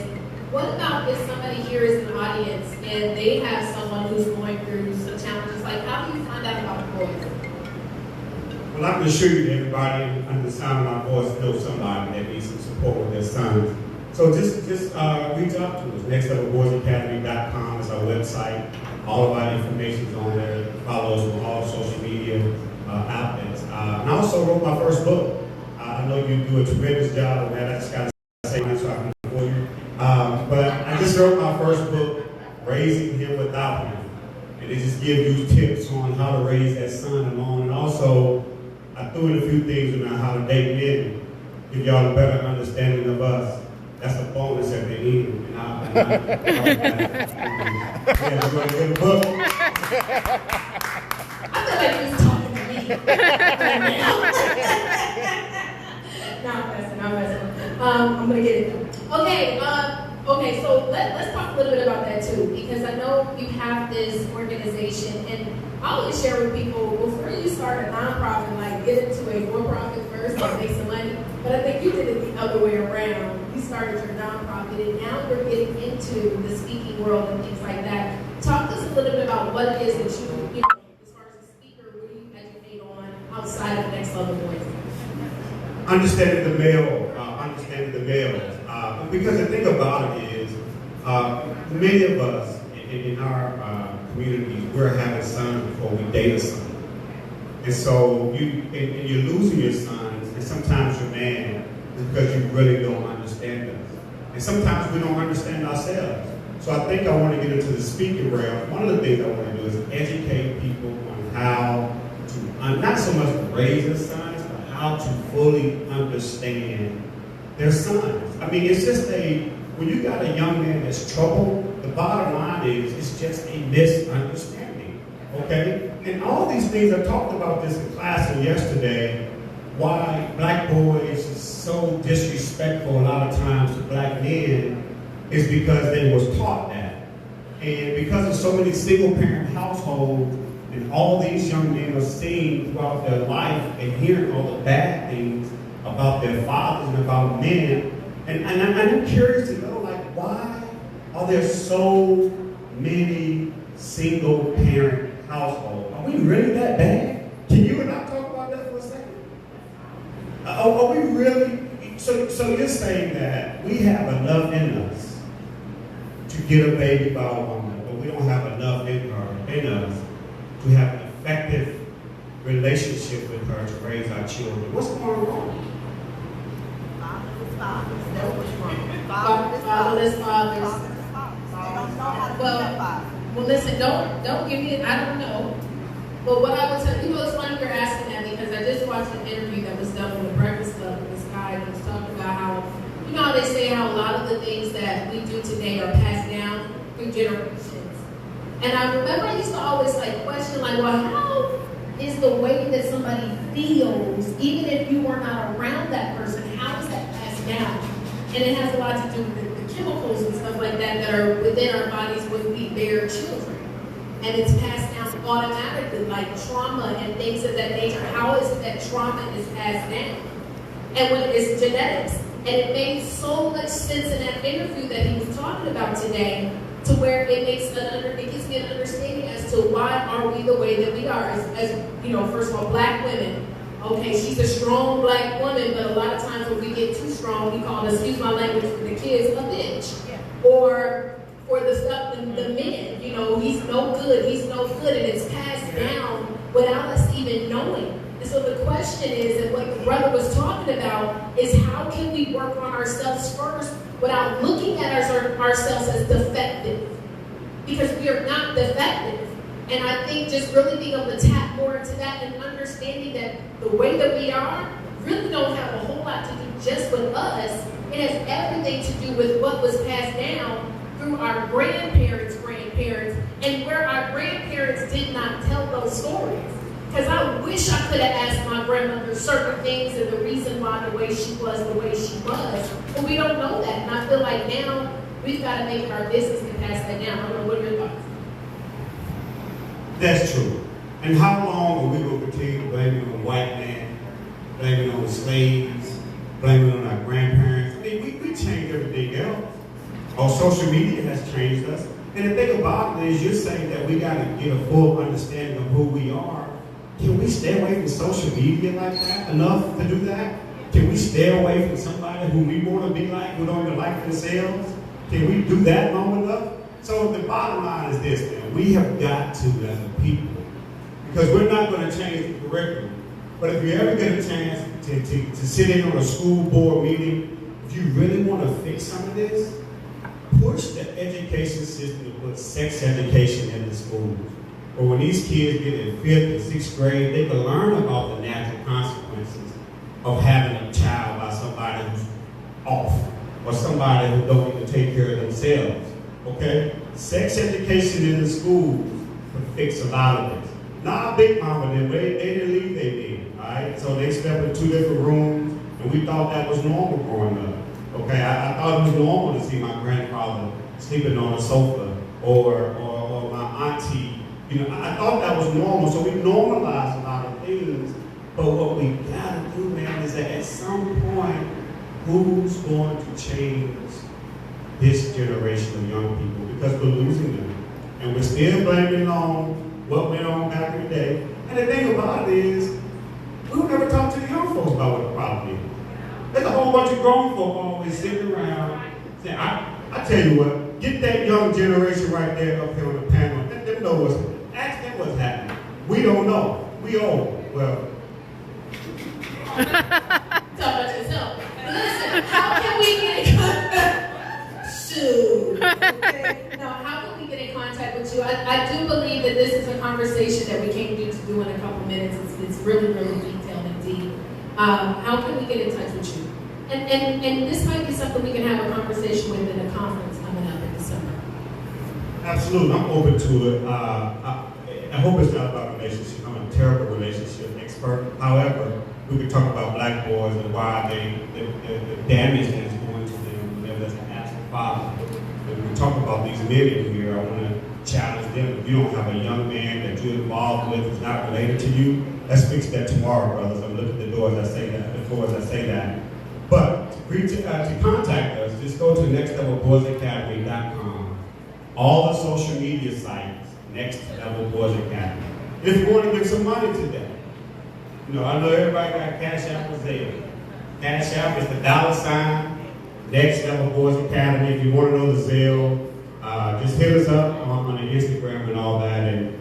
[SPEAKER 14] what about if somebody here is in the audience and they have someone who's going through some challenges? Like, how do you find out about the boys?
[SPEAKER 13] Well, I can assure you that everybody under the sound of my voice knows somebody that needs some support with their sons. So just reach out to us. nextlevelboysacademy.com is our website. All of our information is on there. Follow us on all social media outlets. And I also wrote my first book. I know you do a tremendous job of that. I just got to say that so I can for you. But I just wrote my first book, Raising Him Without Him. And it just gives you tips on how to raise that son alone. And also, I threw in a few things on how to date men, give y'all a better understanding of us. That's a bonus at the end. Yeah, we're going to get a book.
[SPEAKER 14] I feel like he was talking to me. No, I'm messing. I'm going to get it though. Okay, so let's talk a little bit about that too, because I know you have this organization, and I always share with people, before you start a nonprofit, like get into a for-profit first and make some money, but I think you did it the other way around. You started your nonprofit, and now you're getting into the speaking world and things like that. Talk to us a little bit about what it is that you know, as far as a speaker, what do you educate on outside of Next Level Boys?
[SPEAKER 13] Understanding the male. Because the thing about it is, many of us in our communities, we're having sons before we date a son. And so you're losing your sons, and sometimes you're mad because you really don't understand us. And sometimes we don't understand ourselves. So I think I want to get into the speaking realm. One of the things I want to do is educate people on how to, not so much raise their sons, but how to fully understand their sons. I mean, it's just when you got a young man that's troubled, the bottom line is it's just a misunderstanding, okay? And all these things, I talked about this in class yesterday, why black boys is so disrespectful a lot of times to black men is because they was taught that. And because of so many single parent households, and all these young men are seeing throughout their life and hearing all the bad things about their fathers and about men. And I'm curious to know, like, why are there so many single parent households? Are we really that bad? Can you and I talk about that for a second? Are we really? So you're saying that we have enough in us to get a baby by a woman, but we don't have enough in us to have an effective relationship with her to raise our children. What's going on?
[SPEAKER 8] fathers. That's what's wrong.
[SPEAKER 14] Fatherless fathers. Well, listen, don't give me, I don't know. But what I would tell you, it's funny you're asking that because I just watched an interview that was done with the Breakfast Club with this guy who was talking about how, you know how they say how a lot of the things that we do today are passed down through generations. And I remember I used to always question well, how is the way that somebody feels, even if you were not around that person, how is that passed down? And it has a lot to do with the chemicals and stuff like that are within our bodies when we bear children. And it's passed down automatically, like trauma and things of that nature. How is it that trauma is passed down? And when it's genetics. And it made so much sense in that interview that he was talking about today, to where it gives me an understanding as to why are we the way that we are. As you know, first of all, black women. Okay, she's a strong black woman, but a lot of times when we get too strong, we call, excuse my language for the kids, a bitch. Yeah. Or the stuff, the men, you know, he's no good, and it's passed down without us even knowing. And so the question is, and what the brother was talking about, is how can we work on ourselves first without looking at ourselves as defective? Because we are not defective. And I think just really being able to tap more into that and understanding that the way that we are really don't have a whole lot to do just with us. It has everything to do with what was passed down through our grandparents, and where our grandparents did not tell those stories. Because I wish I could have asked my grandmother certain things and the reason why the way she was, but we don't know that. And I feel like now we've got to make it our business to pass that down. I don't know, what are your thoughts?
[SPEAKER 13] That's true. And how long are we going to continue to blame it on white men, blame it on slaves, blame it on our grandparents? I mean, we change everything else. Our social media has changed us. And the thing about it is, you're saying that we got to get a full understanding of who we are. Can we stay away from social media like that enough to do that? Can we stay away from somebody who we want to be like, who don't even like themselves? Can we do that long enough? So the bottom line is this, man. We have got to, as a people, because we're not going to change the curriculum. But if you ever get a chance to sit in on a school board meeting, if you really want to fix some of this, push the education system to put sex education in the schools. Or when these kids get in 5th and 6th grade, they can learn about the natural consequences of having a child by somebody who's off, or somebody who don't even take care of themselves. Okay? Sex education in the schools would fix a lot of this. Now, Big Mama, they didn't leave their men, all right? So they slept in 2 different rooms, and we thought that was normal growing up. Okay, I thought it was normal to see my grandfather sleeping on a sofa, or my auntie. You know, I thought that was normal, so we normalized a lot of things. But what we gotta do, man, is that at some point, who's going to change this generation of young people? Because we're losing them. And we're still blaming on what went on back in the day. And the thing about it is, we will never talk to the young folks about what the problem is. There's a whole bunch of grown folk always sitting around saying, I tell you what, get that young generation right there up here on the panel. Let them know ask them what's happening. We don't know. We old. Well.
[SPEAKER 14] Talk about yourself. Listen, how can we get in contact? Shoot. Okay. Now, how can we get in contact with you? I do believe that this is a conversation that we came to do in a couple minutes. It's really, really detailed and deep. How can we get in touch with you? And this might be something we can have a conversation with in a conference coming up in December.
[SPEAKER 13] Absolutely, I'm open to it. I hope it's not about relationship. I'm a terrible relationship expert. However, we could talk about black boys and why the damage that is going to them whenever there's an absent father. When we talk about these men in here, I want to challenge them. If you don't have a young man that you're involved with who's not related to you, let's fix that tomorrow, brothers. I'm looking at the doors as I say that. But to contact us, just go to nextlevelboysacademy.com. All the social media sites, Next Level Boys Academy. If you want to give some money to them, you know, I know everybody got Cash App or Zelle. Cash App is the $, Next Level Boys Academy. If you want to know the Zelle, just hit us up on the Instagram and all that. And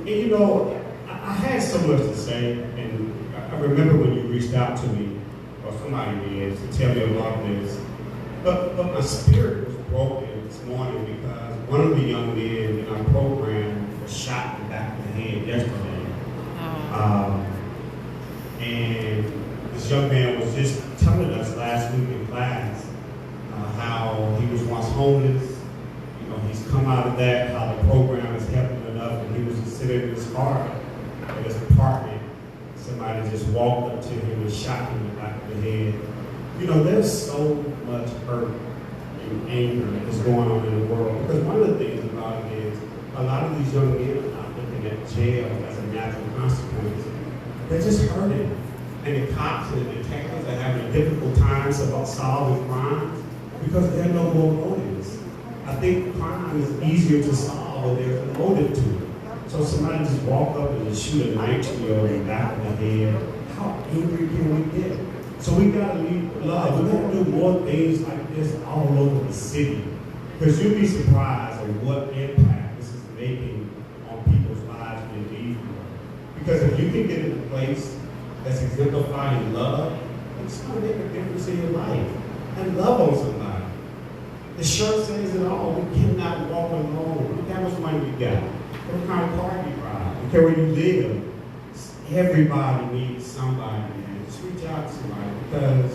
[SPEAKER 13] you know, I had so much to say, and I remember when you reached out to me. or somebody did, to tell me a lot of this. But my spirit was broken this morning because one of the young men in our program was shot in the back of the head yesterday. And this young man was just telling us last week in class how he was once homeless. You know, he's come out of that, how the program has helped him enough, and he was just sitting in his car in his apartment. Somebody just walked up to him and shot him in the back of the head. You know, there's so much hurt and anger that's going on in the world. Because one of the things about it is a lot of these young men are not looking at jail as a natural consequence. They're just hurting. And the cops and the detectives are having a difficult time about solving crimes because there are no more motives. I think crime is easier to solve when there's a motive to it. So somebody just walk up and just shoot a 19-year-old in the back of the head. How angry can we get? So we gotta lead with love. We gotta do more things like this all over the city. Because you'll be surprised at what impact this is making on people's lives in these world. Because if you can get in a place that's exemplifying love, it's gonna make a difference in your life. And love on somebody. The shirt says it all. We cannot walk alone. Look how much money we got. What kind of car you drive. Don't care where you live. Everybody needs somebody, man. Just reach out to somebody because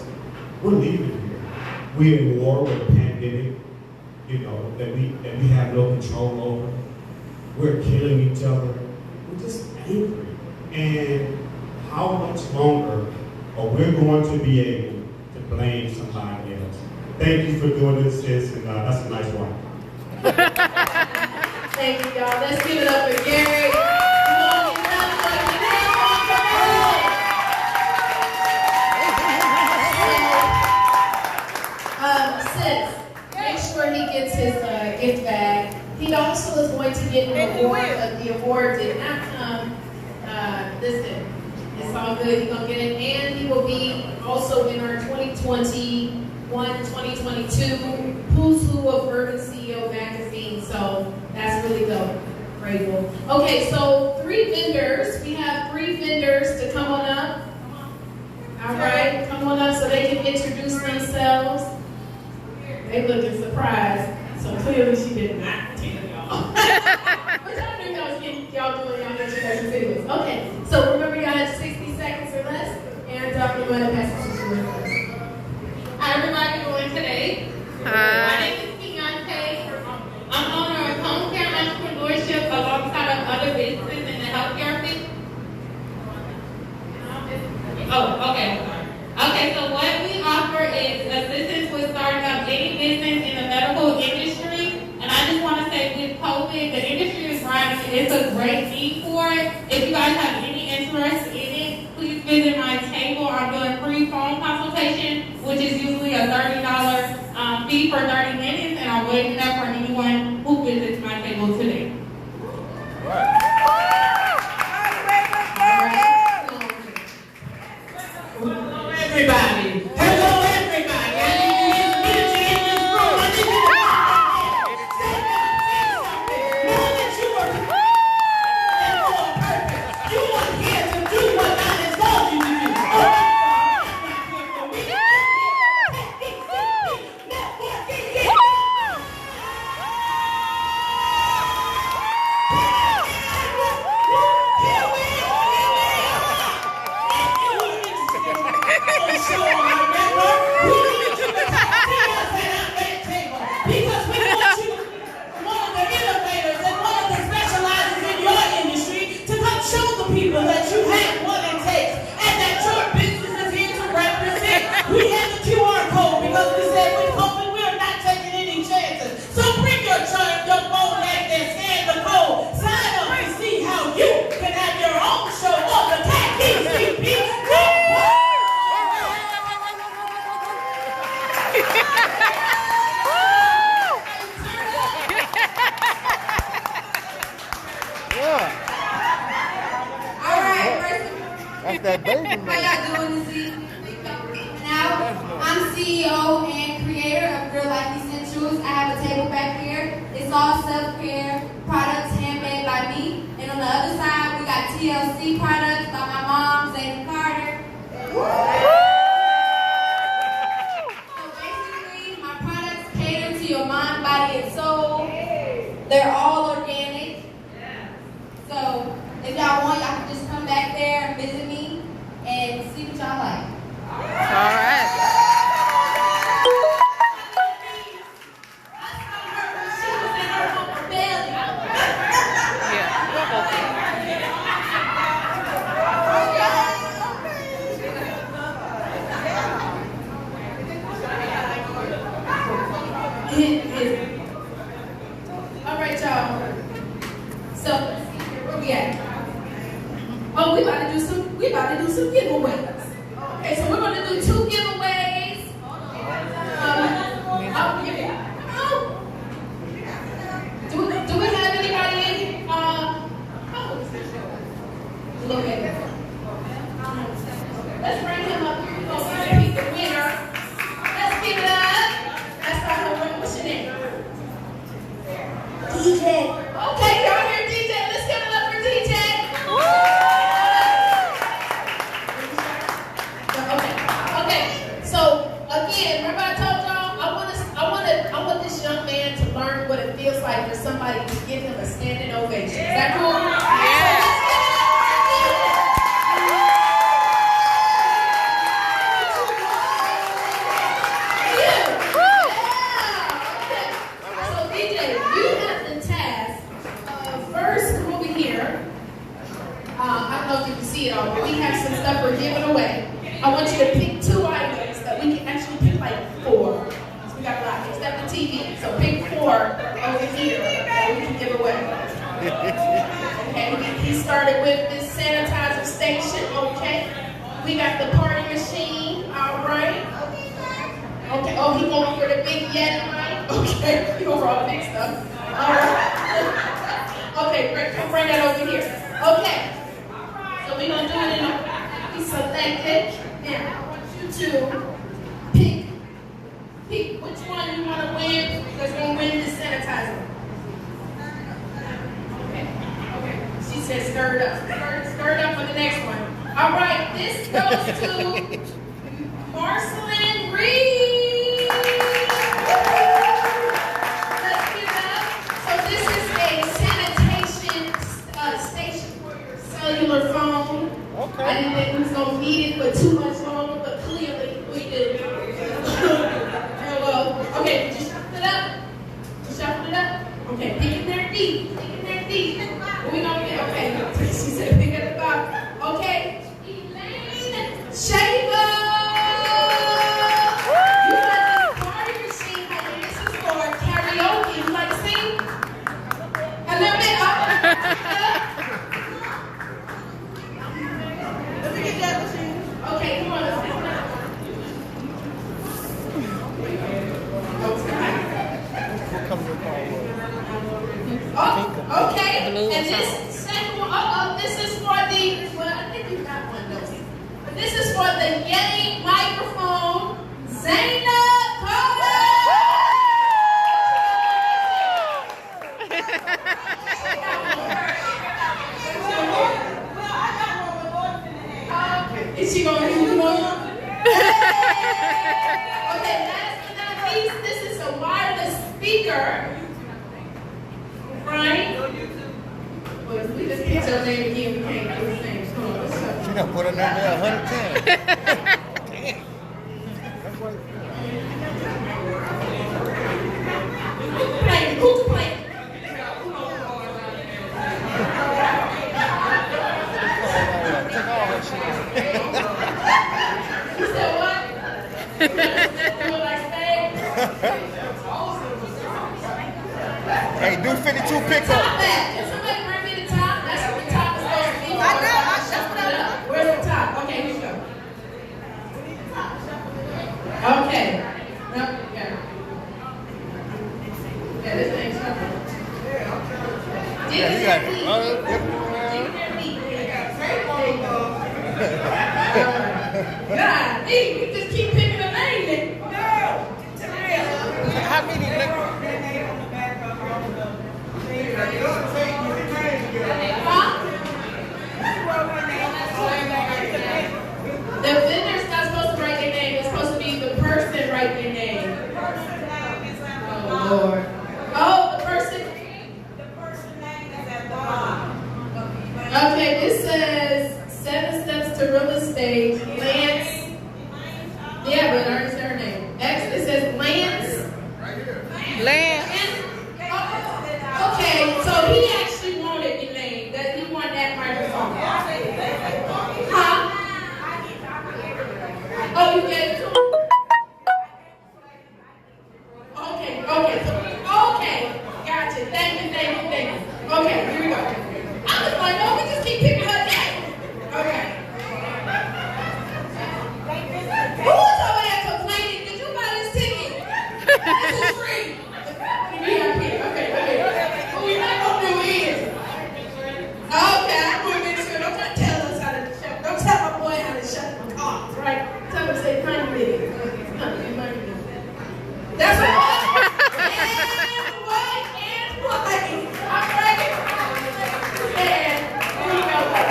[SPEAKER 13] we're leaving here. We're in war with a pandemic, you know, that we have no control over. We're killing each other. We're just angry. And how much longer are we going to be able to blame somebody else? Thank you for doing this, sis, and that's a nice one.
[SPEAKER 14] Thank you, y'all. Let's give it up for Gary. Come on, get up, get down, sis, make sure he gets his gift bag. He also is going to get an award. The award did not come. Listen, it's all good. He's going to get it. And he will be also in our 2021-2022 Who's Who of Urban CEO magazine. So that's really dope. Grateful. Okay, so 3 vendors. We have 3 vendors to come on up. All right, come on up so they can introduce themselves. They looking surprised. So clearly she did not tell y'all. But y'all knew y'all doing y'all introduction videos. Okay, so remember y'all have 60 seconds or less. And I'm going to pass it to you.
[SPEAKER 15] Hi everybody doing today. My name is Beyonce. I'm owner of Home Care Entrepreneurship alongside of other businesses in the healthcare field. Oh, okay. Okay, so what we offer is assistance with starting up any business in the medical industry. And I just want to say with COVID, the industry is rising. It's a great need for it. If you guys have any interest in it, please visit my table. I'm doing free phone consultation, which is usually a $30 fee for 30 minutes. And I'm waiting that for anyone who visits my table today.
[SPEAKER 1] Everybody. Hello, everybody. I need you in this room. I need you to know that you were here for a purpose. You are here to do what God has called you to do. People that you have what it takes and that your business is here to represent. We have the QR code because we said with COVID we're not taking any chances. So bring your phone back and scan the code. Sign up and see how you can have your own show on the KDCP Network.
[SPEAKER 2] That's that baby.
[SPEAKER 3] How y'all doing this evening? Now, I'm CEO and creator of Real Life Essentials. I have a table back here. It's all self-care products handmade by me. And on the other side, we got TLC products by my mom, Zayden Carter.
[SPEAKER 14] If y'all want, y'all can just come back there and visit me and see what y'all like.
[SPEAKER 5] All right.
[SPEAKER 14] All right, y'all. So, where we at? Oh, we about to do some giveaways. Okay, so we're gonna do 2 giveaways. Do we have anybody in? Okay. Let's bring him up here. We're gonna pick the winner. Let's give it up. That's our what's your name? DJ. Okay, y'all hear DJ. Let's give it up for DJ. Okay. So again, remember I told y'all I want this young man to learn what it feels like for somebody to give him a standing ovation. Is that cool? Yeah. I don't know if you can see it all, but we have some stuff we're giving away. I want you to pick 2 items that we can actually pick like 4. So we got a lot, except the TV. So pick 4 over here that we can give away. Okay, he started with this sanitizer station. Okay, we got the party machine. All right. Okay. Oh, he going for the big Yeti mic. Okay, he going for all the big stuff. All right. Okay, bring that over here. Okay. So we're going to do it in a selected. Now, I want you to pick which one you want to win that's going to win this sanitizer. Okay. She said stir it up. Stir it up for the next one. All right, this goes to Marceline Reed. Let's give it up. So this is a sanitation station for your cellular phone. Okay. I didn't think we was going to need it for too much longer, but clearly we do. Hello. Okay, did you shuffle it up? Okay, pick in their feet. What we going to get? Okay, she said pick at the bottom. Okay, Elaine Shaver. You got this party machine, honey. This is for karaoke. You like to sing? A little bit up. Let me get that machine. Okay, come on, let's sing. Okay, and this second one, this is for the, well, I think you got one, don't you? But this is for the Yeti microphone, Zaina Carter. Is she going to give you one? Okay, last but not least, this is a wireless speaker. Right? Well, if we just hit your name again, we can't do the same song.
[SPEAKER 2] She done put her number there 100 times.
[SPEAKER 14] Who's playing? You said what? You would like stay?
[SPEAKER 2] Hey, do 52 pickup.
[SPEAKER 14] Top back. Can somebody bring me the top? That's what the top is supposed to be. I know. I shuffled it up. Where's the top? Okay, here we go. Okay. No, yeah. Yeah, this thing's shuffled.
[SPEAKER 2] Yeah, you got it.
[SPEAKER 14] God, you just keep picking a name. No.
[SPEAKER 2] How many
[SPEAKER 14] The vendor's not supposed to write their name. It's supposed to be the person write their name. Oh, Lord. Oh, the person name is at the bottom. Okay, this says 7 steps to real estate. Lance. Yeah, but I already said her name. Next, it says Lance.
[SPEAKER 5] Lance.
[SPEAKER 14] Okay, so he actually wanted Elaine. That he wanted that microphone. Huh? Oh, you get it too? Okay. Gotcha. Thank you. Okay, here we go. I was like, no, we just keep picking her name. Okay. Who was over there complaining? Did you buy this ticket? This is free. VIP. Okay. What we not gonna do is. Okay, I want to make sure. Don't try to tell us how to shut. Don't tell my boy how to shut my car, right? Tell him to say 90 minutes. 90 minutes. That's right. And what? I'm ready. And here we go. All right.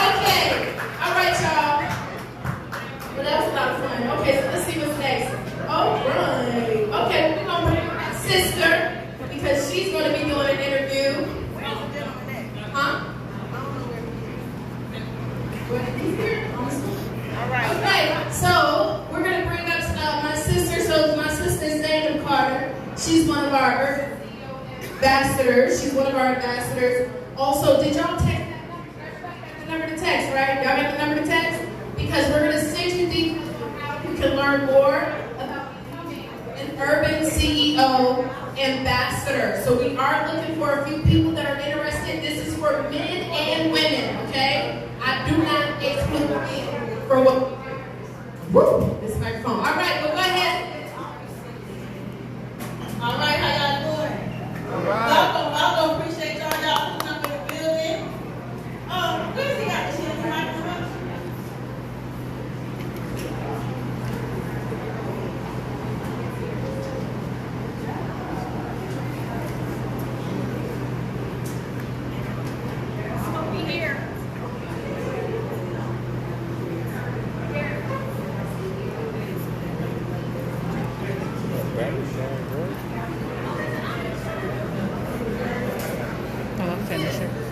[SPEAKER 14] Okay. All right, y'all. Well, that was a lot of fun. Okay, so let's see what's next. All right. Okay, we're going to bring my sister because she's going to be doing an interview. Huh? All right. Okay, so we're going to bring up my sister. So my sister's Zainab Carter. She's one of our ambassadors. Also, did y'all text that the number to text, right? Y'all got the number to text? Because we're going to send you details on how you can learn more about becoming an urban CEO ambassador. So we are looking for a few people that are interested. This is for men and women, okay? I do not exclude men for what. Woo! This microphone. All right, well, go ahead.
[SPEAKER 7] All right, how y'all doing?
[SPEAKER 2] All right.
[SPEAKER 7] Welcome. Appreciate y'all putting up in the building. Where's he got the shit in the microphone?
[SPEAKER 6] Over here.
[SPEAKER 5] I'm gonna finish it.